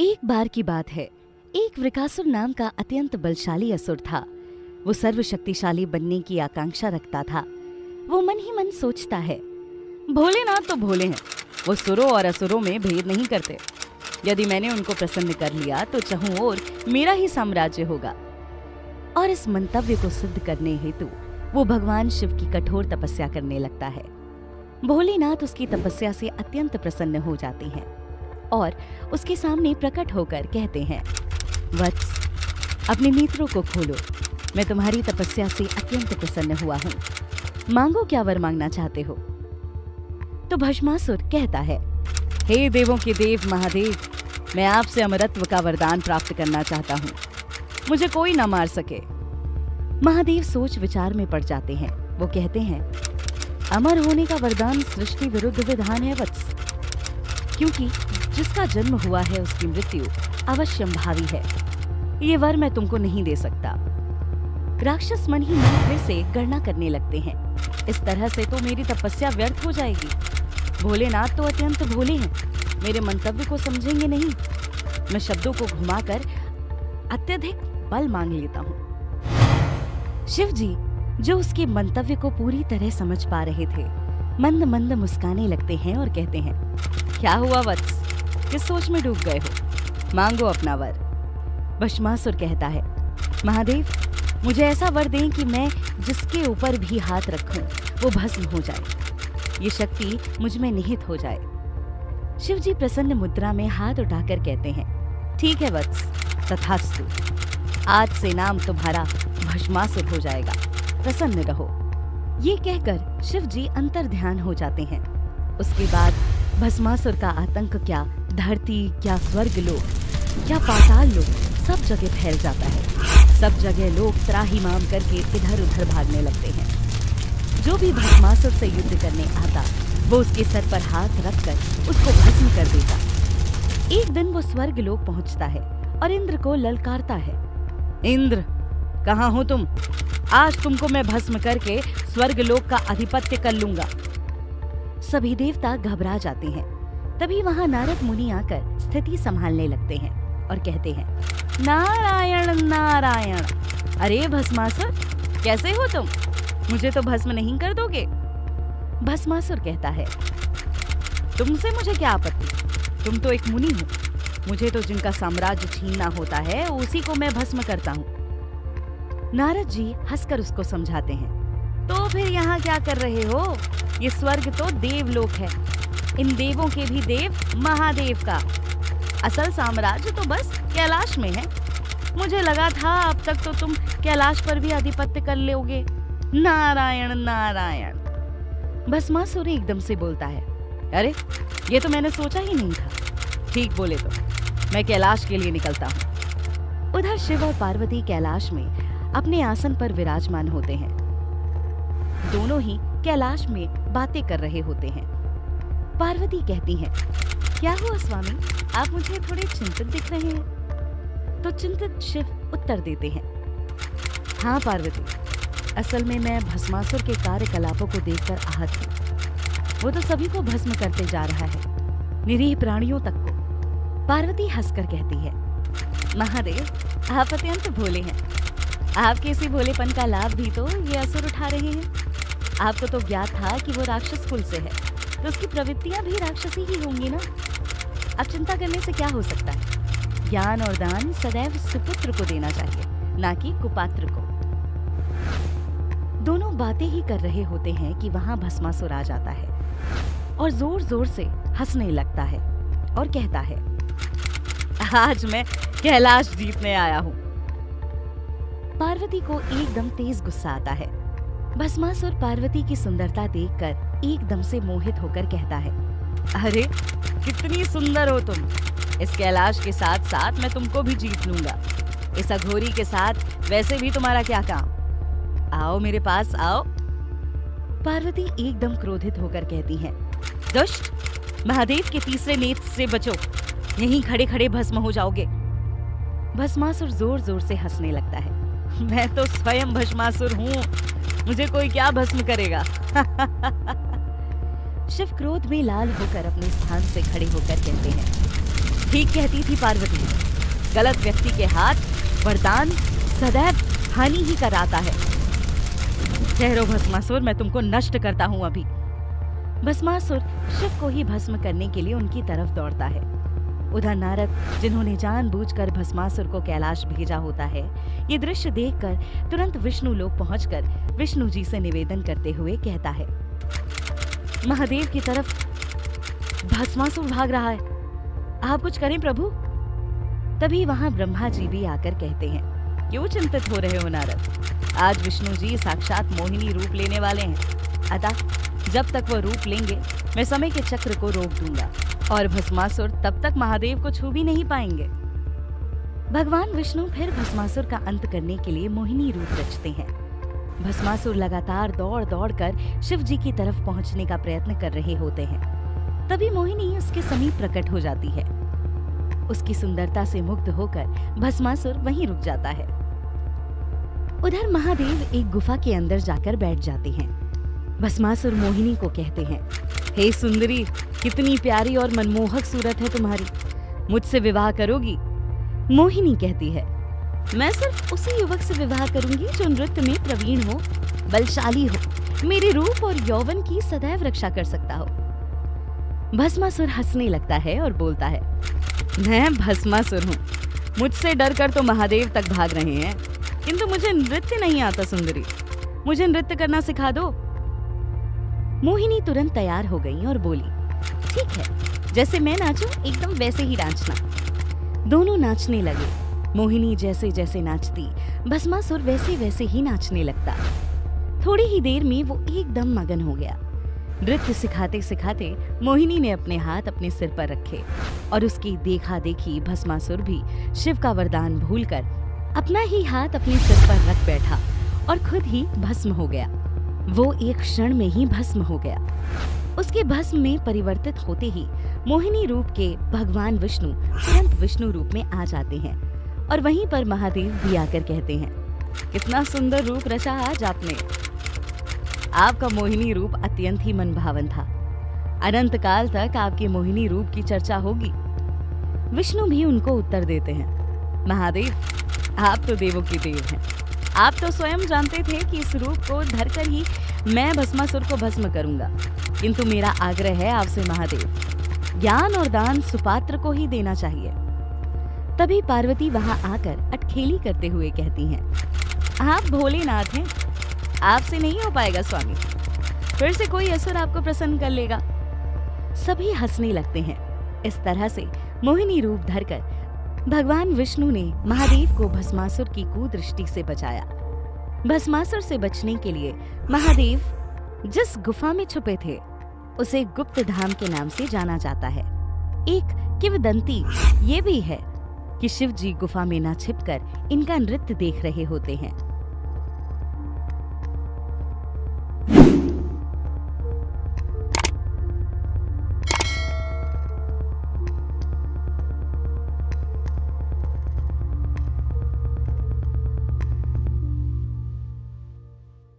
एक बार की बात है, एक वृकासुर नाम का अत्यंत बलशाली असुर था। वो सर्वशक्तिशाली बनने की आकांक्षा रखता था। वो मन ही मन सोचता है, भोलेनाथ तो भोले हैं, वो सुरों और असुरों में भेद नहीं करते। यदि मैंने उनको प्रसन्न कर लिया तो चाहूं और मेरा ही साम्राज्य होगा। और इस मंतव्य को सिद्ध करने हेतु वो भगवान शिव की कठोर तपस्या करने लगता है। भोलेनाथ उसकी तपस्या से अत्यंत प्रसन्न हो जाते हैं और उसके सामने प्रकट होकर कहते हैं, वत्स, अपने नेत्रों को खोलो, मैं तुम्हारी तपस्या से अत्यंत प्रसन्न हुआ हूँ। मांगो, क्या वर मांगना चाहते हो? तो भस्मासुर कहता है, हे देवों के देव महादेव, मैं आपसे अमरत्व का वरदान प्राप्त करना चाहता हूँ, मुझे कोई ना मार सके। महादेव सोच विचार में पड़ जाते हैं। वो कहते हैं, अमर होने का वरदान सृष्टि विरुद्ध विधान है वत्स, क्योंकि जिसका जन्म हुआ है उसकी मृत्यु अवश्यंभावी है। ये वर मैं तुमको नहीं दे सकता। राक्षस मन ही मन फिर से गणना करने लगते हैं, इस तरह से तो मेरी तपस्या व्यर्थ हो जाएगी। भोलेनाथ तो अत्यंत भोले हैं, मेरे मंतव्य को समझेंगे नहीं। मैं शब्दों को घुमाकर अत्यधिक बल मांग लेता हूँ। शिव जी, जो उसके मंतव्य को पूरी तरह समझ पा रहे थे, मंद मंद मुस्काने लगते हैं और कहते हैं, क्या हुआ वत्स, किस सोच में डूब गए हो? मांगो अपना वर। भस्मासुर कहता है, महादेव, मुझे ऐसा वर दें कि मैं जिसके ऊपर भी हाथ रखूं वो भस्म हो जाए, ये शक्ति मुझ में निहित हो जाए। शिव जी प्रसन्न मुद्रा में हाथ उठाकर कहते हैं, ठीक है वत्स, तथास्तु। आज से नाम तुम्हारा भस्मासुर हो जाएगा, प्रसन्न रहो। ये कहकर शिव जी अंतर ध्यान हो जाते हैं। उसके बाद भस्मासुर का आतंक क्या धरती, क्या स्वर्ग लोक, क्या पाताल लोक, सब जगह फैल जाता है। सब जगह लोग त्राहिमाम करके इधर उधर भागने लगते हैं। जो भी भस्मासुर से युद्ध करने आता, वो उसके सर पर हाथ रखकर उसको भस्म कर देता। एक दिन वो स्वर्ग लोक पहुंचता है और इंद्र को ललकारता है, इंद्र, कहाँ हो तुम? आज तुमको मैं भस्म करके स्वर्ग लोक का आधिपत्य कर लूंगा। सभी देवता घबरा जाते हैं। तभी वहां नारद मुनि आकर स्थिति संभालने लगते हैं और कहते हैं, नारायण नारायण, अरे भस्मासुर, कैसे हो तुम? मुझे तो भस्म नहीं कर दोगे? भस्मासुर कहता है, तुमसे मुझे क्या आपत्ति, तुम तो एक मुनि हो, मुझे तो जिनका साम्राज्य छीनना होता है उसी को मैं भस्म करता हूँ। नारद जी हंसकर उसको समझाते हैं, तो फिर यहाँ क्या कर रहे हो? ये स्वर्ग तो देवलोक है, इन देवों के भी देव महादेव का। असल साम्राज्य तो बस कैलाश में है। मुझे लगा था अब तक तो तुम कैलाश पर भी आधिपत्य कर लोगे। नारायण नारायण। भस्मासुर एकदम से बोलता है, अरे ये तो मैंने सोचा ही नहीं था। ठीक बोले तो मैं कैलाश के लिए निकलता हूँ। उधर शिव और पार्वती कैलाश में अपने आसन पर विराजमान होते हैं। दोनों ही कैलाश में बातें कर रहे होते हैं। पार्वती कहती हैं, क्या हुआ स्वामी, आप मुझे थोड़े चिंतित दिख रहे हैं? तो चिंतित शिव उत्तर देते हैं, हाँ पार्वती, असल में मैं भस्मासुर के कार्यकलापों को देखकर आहत हूँ। वो तो सभी को भस्म करते जा रहा है, निरीह प्राणियों तक को। पार्वती हंसकर कहती है, महादेव, आप अत्यंत भोले हैं। आपके इसी भोलेपन का लाभ भी तो ये असुर उठा रहे हैं। आपको तो ज्ञात था कि वो राक्षस कुल से है, तो उसकी प्रवृत्तियां भी राक्षसी ही होंगी ना। अब चिंता करने से क्या हो सकता है? ज्ञान और दान सदैव सुपुत्र को देना चाहिए, ना कि कुपात्र को। दोनों बातें ही कर रहे होते हैं कि वहां भस्मासुर आ जाता है और जोर जोर से हंसने लगता है और कहता है, आज मैं कैलाश जीतने आया हूँ। पार्वती को एकदम तेज गुस्सा आता है। भस्मासुर पार्वती की सुंदरता देखकर एकदम से मोहित होकर कहता है, अरे कितनी सुंदर हो तुम, इस कैलाश के साथ साथ मैं तुमको भी जीत लूंगा। इस अघोरी के साथ वैसे भी तुम्हारा क्या काम, आओ मेरे पास आओ। पार्वती एकदम क्रोधित होकर कहती है, दुष्ट, महादेव के तीसरे नेत्र से बचो, यहीं खड़े खड़े भस्म हो जाओगे। भस्मासुर जोर जोर से हंसने लगता है, मैं तो स्वयं भस्मासुर हूँ, मुझे कोई क्या भस्म करेगा। शिव क्रोध में लाल होकर अपने स्थान से खड़े होकर कहते हैं, ठीक कहती थी पार्वती, गलत व्यक्ति के हाथ वरदान सदैव हानि ही कराता है। ठहरो भस्मासुर, मैं तुमको नष्ट करता हूँ अभी। भस्मासुर शिव को ही भस्म करने के लिए उनकी तरफ दौड़ता है। उधर नारद, जिन्होंने जानबूझकर भस्मासुर को कैलाश भेजा होता है, ये दृश्य देखकर तुरंत विष्णु लोक पहुंचकर विष्णु जी से निवेदन करते हुए कहता है, महादेव की तरफ भस्मासुर भाग रहा है, आप कुछ करें प्रभु। तभी वहां ब्रह्मा जी भी आकर कहते हैं, क्यों चिंतित हो रहे हो नारद, आज विष्णु जी साक्षात मोहिनी रूप लेने वाले हैं, अतः जब तक वो रूप लेंगे मैं समय के चक्र को रोक दूंगा और भस्मासुर तब तक महादेव को छू भी नहीं पाएंगे। भगवान विष्णु फिर भस्मासुर का अंत करने के लिए मोहिनी रूप रचते हैं। भस्मासुर लगातार दौड़ दौड़ कर शिव जी की तरफ पहुंचने का प्रयत्न कर रहे होते हैं। तभी मोहिनी उसके समीप प्रकट हो जाती है। उसकी सुंदरता से मुग्ध होकर भस्मासुर वहीं रुक जाता है। उधर महादेव एक गुफा के अंदर जाकर बैठ जाते हैं। भस्मासुर मोहिनी को कहते हैं, हे सुंदरी, कितनी प्यारी और मनमोहक सूरत है तुम्हारी, मुझसे विवाह करोगी? मोहिनी कहती है, मैं सिर्फ उसी युवक से विवाह करूंगी जो नृत्य में प्रवीण हो, बलशाली हो, मेरे रूप और यौवन की सदैव रक्षा कर सकता हो। भस्मासुर हंसने लगता है और बोलता है, मैं भस्मासुर हूँ, मुझसे डरकर तो महादेव तक भाग रहे हैं, किंतु मुझे नृत्य नहीं आता सुंदरी, मुझे नृत्य करना सिखा दो। मोहिनी तुरंत तैयार हो गई और बोली, ठीक है, जैसे मैं नाचूं एकदम वैसे ही नाचना। दोनों नाचने लगे। मोहिनी जैसे जैसे नाचती, भस्मासुर वैसे वैसे ही नाचने लगता। थोड़ी ही देर में वो एकदम मगन हो गया। नृत्य सिखाते सिखाते मोहिनी ने अपने हाथ अपने सिर पर रखे और उसकी देखा देखी भस्मासुर भी शिव का वरदान भूलकर अपना ही हाथ अपने सिर पर रख बैठा और खुद ही भस्म हो गया। वो एक क्षण में ही भस्म हो गया। उसके भस्म में परिवर्तित होते ही मोहिनी रूप के भगवान विष्णु तुरंत विष्णु रूप में आ जाते हैं और वहीं पर महादेव भी आकर कहते हैं, कितना सुंदर रूप रचा आज आपने। आपका मोहिनी रूप अत्यंत ही मनभावन था। अनंत काल तक आपके मोहिनी रूप की चर्चा होगी। विष्णु भी उनको उत्तर देते हैं, महादेव, आप तो देवों के देव हैं। आप तो स्वयं जानते थे कि इस रूप को धरकर ही मैं भस्मासुर को भस्म करूंगा, किंतु मेरा आग्रह है आपसे महादेव, ज्ञान और दान सुपात्र को ही देना चाहिए। तभी पार्वती वहां आकर अटखेली करते हुए कहती हैं, आप भोलेनाथ हैं, आपसे नहीं हो पाएगा स्वामी, फिर से कोई असुर आपको प्रसन्न कर लेगा। सभी हंसने लगते हैं। इस तरह से मोहिनी रूप धरकर भगवान विष्णु ने महादेव को भस्मासुर की कुदृष्टि से बचाया। भस्मासुर से बचने के लिए महादेव जिस गुफा में छुपे थे उसे गुप्त धाम के नाम से जाना जाता है। एक किंवदंती ये भी है कि शिव जी गुफा में न छिपकर इनका नृत्य देख रहे होते हैं।